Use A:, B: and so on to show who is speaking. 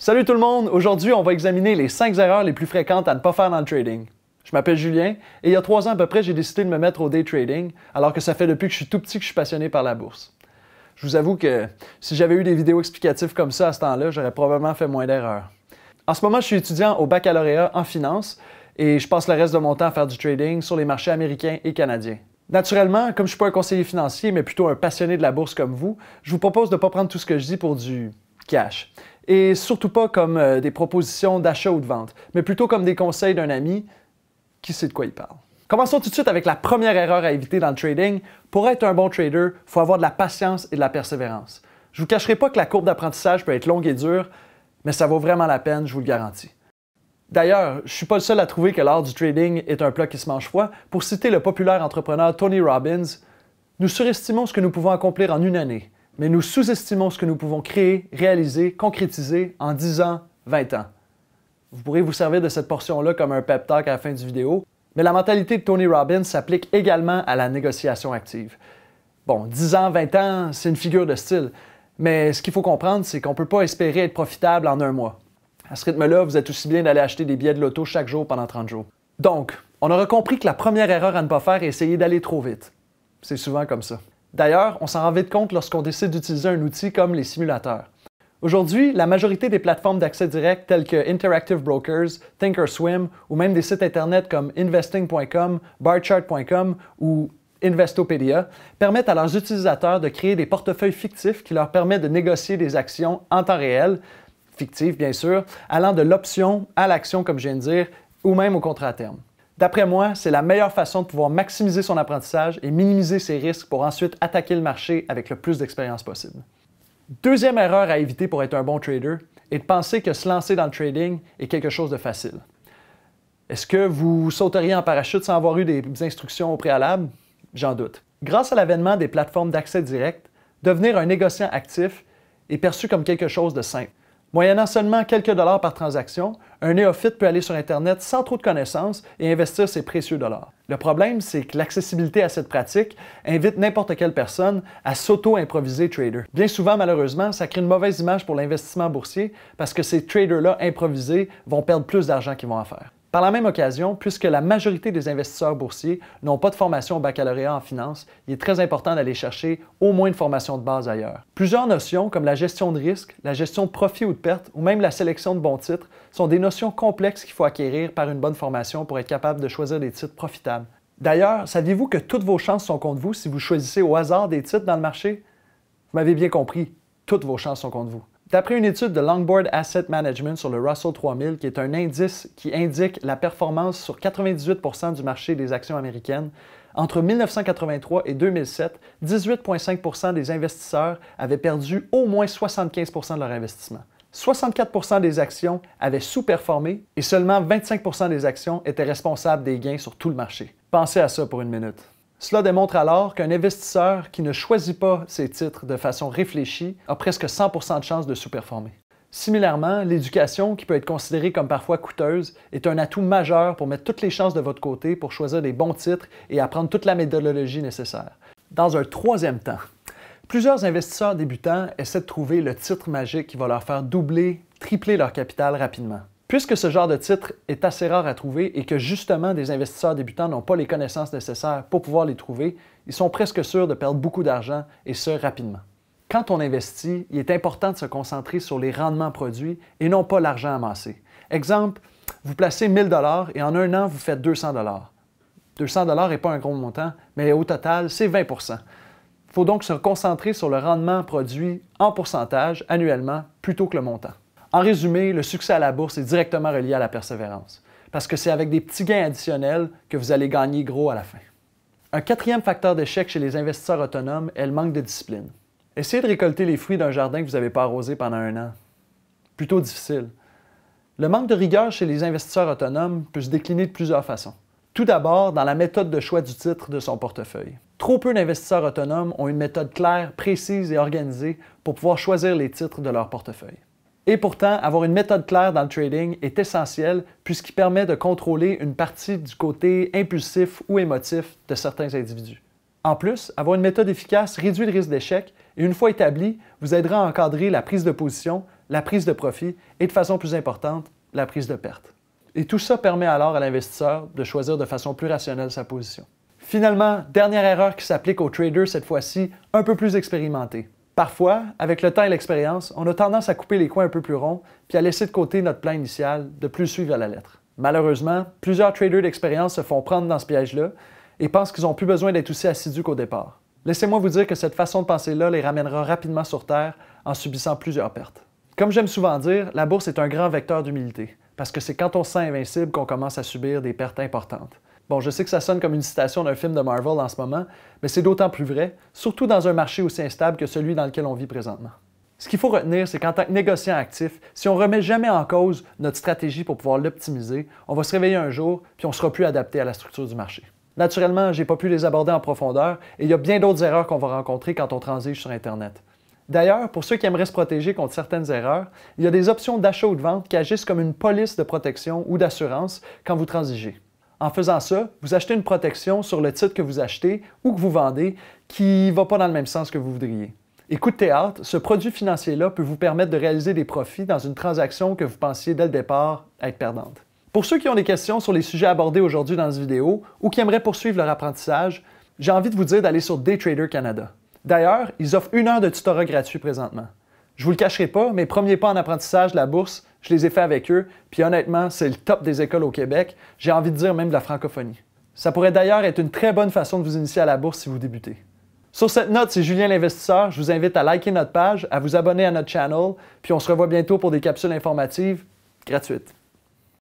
A: Salut tout le monde! Aujourd'hui, on va examiner les 5 erreurs les plus fréquentes à ne pas faire dans le trading. Je m'appelle Julien et il y a 3 ans à peu près, j'ai décidé de me mettre au day trading, alors que ça fait depuis que je suis tout petit que je suis passionné par la bourse. Je vous avoue que si j'avais eu des vidéos explicatives comme ça à ce temps-là, j'aurais probablement fait moins d'erreurs. En ce moment, je suis étudiant au baccalauréat en finance et je passe le reste de mon temps à faire du trading sur les marchés américains et canadiens. Naturellement, comme je ne suis pas un conseiller financier, mais plutôt un passionné de la bourse comme vous, je vous propose de ne pas prendre tout ce que je dis pour du cash. Et surtout pas comme des propositions d'achat ou de vente, mais plutôt comme des conseils d'un ami qui sait de quoi il parle. Commençons tout de suite avec la première erreur à éviter dans le trading. Pour être un bon trader, il faut avoir de la patience et de la persévérance. Je ne vous cacherai pas que la courbe d'apprentissage peut être longue et dure, mais ça vaut vraiment la peine, je vous le garantis. D'ailleurs, je ne suis pas le seul à trouver que l'art du trading est un plat qui se mange froid. Pour citer le populaire entrepreneur Tony Robbins, « Nous surestimons ce que nous pouvons accomplir en une année, mais nous sous-estimons ce que nous pouvons créer, réaliser, concrétiser en 10 ans, 20 ans. » Vous pourrez vous servir de cette portion-là comme un pep talk à la fin du vidéo, mais la mentalité de Tony Robbins s'applique également à la négociation active. Bon, 10 ans, 20 ans, c'est une figure de style, mais ce qu'il faut comprendre, c'est qu'on ne peut pas espérer être profitable en un mois. À ce rythme-là, vous êtes aussi bien d'aller acheter des billets de loto chaque jour pendant 30 jours. Donc, on aura compris que la première erreur à ne pas faire est essayer d'aller trop vite. C'est souvent comme ça. D'ailleurs, on s'en rend vite compte lorsqu'on décide d'utiliser un outil comme les simulateurs. Aujourd'hui, la majorité des plateformes d'accès direct telles que Interactive Brokers, Thinkorswim ou même des sites internet comme investing.com, barchart.com ou Investopedia permettent à leurs utilisateurs de créer des portefeuilles fictifs qui leur permettent de négocier des actions en temps réel, fictives bien sûr, allant de l'option à l'action comme je viens de dire, ou même au contrat à terme. D'après moi, c'est la meilleure façon de pouvoir maximiser son apprentissage et minimiser ses risques pour ensuite attaquer le marché avec le plus d'expérience possible. Deuxième erreur à éviter pour être un bon trader est de penser que se lancer dans le trading est quelque chose de facile. Est-ce que vous sauteriez en parachute sans avoir eu des instructions au préalable? J'en doute. Grâce à l'avènement des plateformes d'accès direct, devenir un négociant actif est perçu comme quelque chose de simple. Moyennant seulement quelques dollars par transaction, un néophyte peut aller sur Internet sans trop de connaissances et investir ses précieux dollars. Le problème, c'est que l'accessibilité à cette pratique invite n'importe quelle personne à s'auto-improviser trader. Bien souvent, malheureusement, ça crée une mauvaise image pour l'investissement boursier parce que ces traders-là improvisés vont perdre plus d'argent qu'ils vont en faire. Par la même occasion, puisque la majorité des investisseurs boursiers n'ont pas de formation au baccalauréat en finance, il est très important d'aller chercher au moins une formation de base ailleurs. Plusieurs notions comme la gestion de risque, la gestion de profit ou de perte, ou même la sélection de bons titres, sont des notions complexes qu'il faut acquérir par une bonne formation pour être capable de choisir des titres profitables. D'ailleurs, saviez-vous que toutes vos chances sont contre vous si vous choisissez au hasard des titres dans le marché? Vous m'avez bien compris, toutes vos chances sont contre vous. D'après une étude de Longboard Asset Management sur le Russell 3000, qui est un indice qui indique la performance sur 98% du marché des actions américaines, entre 1983 et 2007, 18,5% des investisseurs avaient perdu au moins 75% de leur investissement. 64% des actions avaient sous-performé et seulement 25% des actions étaient responsables des gains sur tout le marché. Pensez à ça pour une minute. Cela démontre alors qu'un investisseur qui ne choisit pas ses titres de façon réfléchie a presque 100% de chances de sous-performer. Similairement, l'éducation, qui peut être considérée comme parfois coûteuse, est un atout majeur pour mettre toutes les chances de votre côté pour choisir des bons titres et apprendre toute la méthodologie nécessaire. Dans un troisième temps, plusieurs investisseurs débutants essaient de trouver le titre magique qui va leur faire doubler, tripler leur capital rapidement. Puisque ce genre de titre est assez rare à trouver et que justement des investisseurs débutants n'ont pas les connaissances nécessaires pour pouvoir les trouver, ils sont presque sûrs de perdre beaucoup d'argent et ce rapidement. Quand on investit, il est important de se concentrer sur les rendements produits et non pas l'argent amassé. Exemple, vous placez 1000 $ et en un an, vous faites 200 $. 200 $ n'est pas un gros montant, mais au total, c'est 20 %. Il faut donc se concentrer sur le rendement produit en pourcentage annuellement plutôt que le montant. En résumé, le succès à la bourse est directement relié à la persévérance, parce que c'est avec des petits gains additionnels que vous allez gagner gros à la fin. Un quatrième facteur d'échec chez les investisseurs autonomes est le manque de discipline. Essayez de récolter les fruits d'un jardin que vous n'avez pas arrosé pendant un an. Plutôt difficile. Le manque de rigueur chez les investisseurs autonomes peut se décliner de plusieurs façons. Tout d'abord, dans la méthode de choix du titre de son portefeuille. Trop peu d'investisseurs autonomes ont une méthode claire, précise et organisée pour pouvoir choisir les titres de leur portefeuille. Et pourtant, avoir une méthode claire dans le trading est essentiel puisqu'il permet de contrôler une partie du côté impulsif ou émotif de certains individus. En plus, avoir une méthode efficace réduit le risque d'échec et une fois établi, vous aidera à encadrer la prise de position, la prise de profit et, de façon plus importante, la prise de perte. Et tout ça permet alors à l'investisseur de choisir de façon plus rationnelle sa position. Finalement, dernière erreur qui s'applique aux traders cette fois-ci, un peu plus expérimentés. Parfois, avec le temps et l'expérience, on a tendance à couper les coins un peu plus ronds puis à laisser de côté notre plan initial de plus suivre à la lettre. Malheureusement, plusieurs traders d'expérience se font prendre dans ce piège-là et pensent qu'ils n'ont plus besoin d'être aussi assidus qu'au départ. Laissez-moi vous dire que cette façon de penser-là les ramènera rapidement sur terre en subissant plusieurs pertes. Comme j'aime souvent dire, la bourse est un grand vecteur d'humilité, parce que c'est quand on se sent invincible qu'on commence à subir des pertes importantes. Bon, je sais que ça sonne comme une citation d'un film de Marvel en ce moment, mais c'est d'autant plus vrai, surtout dans un marché aussi instable que celui dans lequel on vit présentement. Ce qu'il faut retenir, c'est qu'en tant que négociant actif, si on ne remet jamais en cause notre stratégie pour pouvoir l'optimiser, on va se réveiller un jour puis on ne sera plus adapté à la structure du marché. Naturellement, je n'ai pas pu les aborder en profondeur et il y a bien d'autres erreurs qu'on va rencontrer quand on transige sur Internet. D'ailleurs, pour ceux qui aimeraient se protéger contre certaines erreurs, il y a des options d'achat ou de vente qui agissent comme une police de protection ou d'assurance quand vous transigez. En faisant ça, vous achetez une protection sur le titre que vous achetez ou que vous vendez qui ne va pas dans le même sens que vous voudriez. Et coup de théâtre, ce produit financier-là peut vous permettre de réaliser des profits dans une transaction que vous pensiez dès le départ être perdante. Pour ceux qui ont des questions sur les sujets abordés aujourd'hui dans cette vidéo ou qui aimeraient poursuivre leur apprentissage, j'ai envie de vous dire d'aller sur Daytrader Canada. D'ailleurs, ils offrent 1 heure de tutorat gratuit présentement. Je vous le cacherai pas, mes premiers pas en apprentissage de la bourse, je les ai faits avec eux, puis honnêtement, c'est le top des écoles au Québec, j'ai envie de dire même de la francophonie. Ça pourrait d'ailleurs être une très bonne façon de vous initier à la bourse si vous débutez. Sur cette note, c'est Julien l'investisseur, je vous invite à liker notre page, à vous abonner à notre channel, puis on se revoit bientôt pour des capsules informatives gratuites.